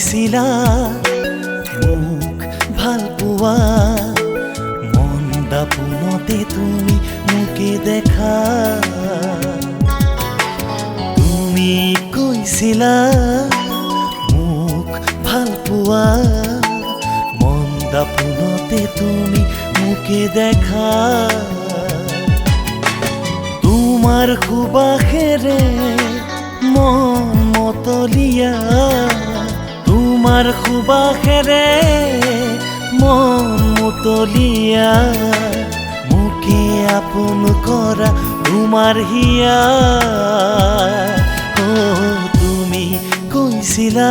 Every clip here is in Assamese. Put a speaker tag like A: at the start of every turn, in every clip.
A: কৈছিলা মোক ভাল পোৱা মন দাপোনতে তুমি মোকে দেখা তুমি কৈছিলা মোক ভাল পোৱা মন দাপোনতে তুমি মোকে দেখা তোমাৰ সুবাসেৰে মন মতলীয়া তোমাৰ সুবাসেৰে মন মতলীয়া মোকে আপোন কৰা তোমাৰ হিয়া তুমি কৈছিলা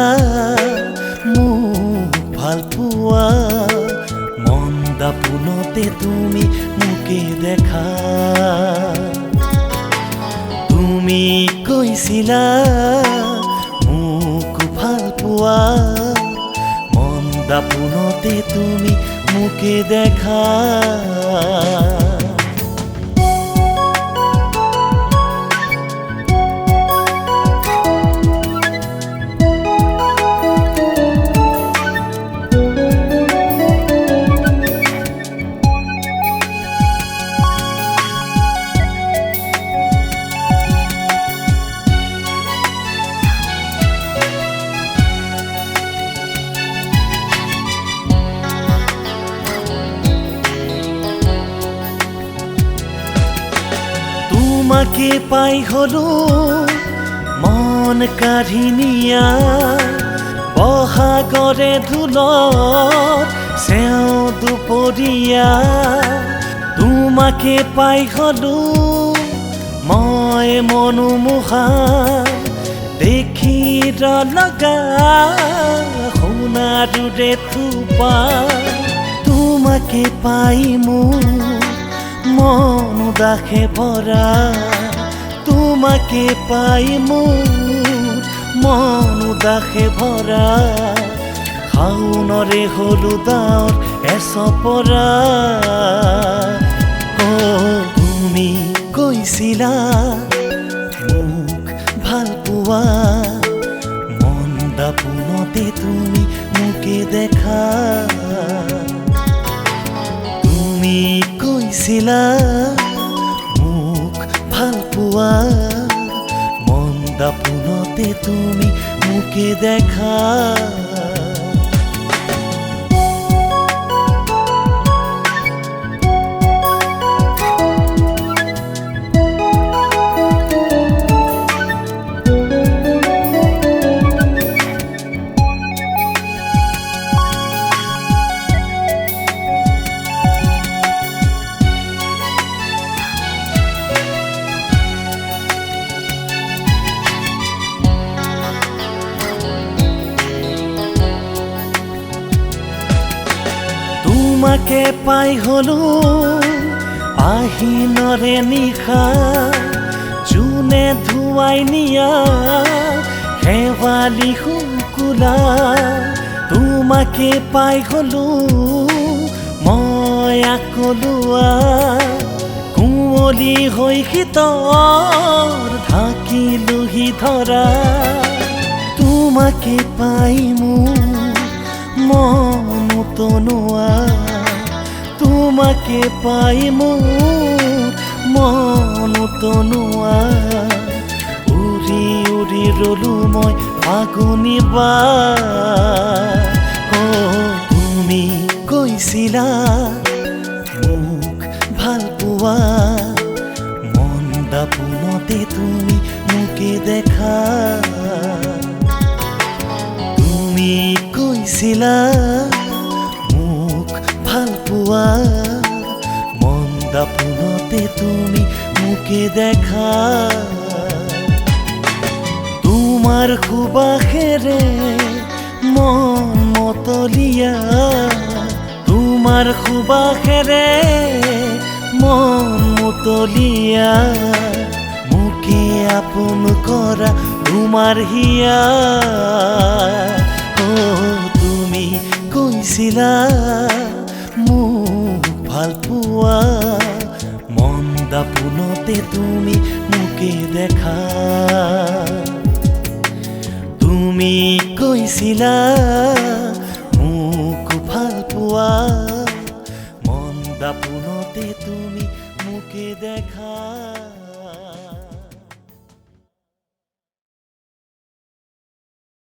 A: মোক ভাল পোৱা মন দাপোনতে তুমি মোকে দেখা তুমি কৈছিলা মোক ভাল পোৱা মন দাপোনতে তুমি মোকে দেখা তোমাকে পাই হলো মন কাঢ়ি নিয়া বহাগৰে ধুলত চেও দুপৰীয়া তোমাকে পাই হলো মই মনোমোহা দেখি লগা সোণাৰুৰে থোপা তোমাকে পাই মোৰ মন উদাসে ভৰা তোমাকে পাই মোৰ মন উদাসে ভৰা শাওনৰে হলো ডাৱৰ এচপৰা তুমি কৈছিলা মোক ভাল পোৱা মন দাপোনতে তুমি মোকে দেখা তুমি কৈছিলা মোক ভাল পোৱা মন দাপোনতে তুমি মোকে দেখা তোমাকে পাই হলো আহিনৰে নিশা জোনে ধুৱাই নিয়া শেৱালি শুকুলা তোমাকে পাই হলো মই আকলুৱা কুঁৱলী হৈ শীতৰ ঢাকিলোহি ধৰা তোমাকে পাই মোৰ মন তনুৱা তোমাকে পাই মোৰ মন তনুৱা উৰি উৰি ৰলো মই ফাগুনী তুমি কৈছিলা মোক ভাল পোৱা মন দাপোনতে তুমি মোকে দেখা তুমি কৈছিলা মোক ভাল পোৱা মন দাপোনতে তুমি মোকে দেখা তোমাৰ সুবাসেৰে মন মতলীয়া তোমাৰ সুবাসেৰে মন মতলীয়া মোকে আপোন কৰা তোমাৰ হিয়া তুমি কৈছিলা মোক ভাল পোৱা মন দাপোনতে তুমি মোকে দেখা তুমি তুমি কৈছিলা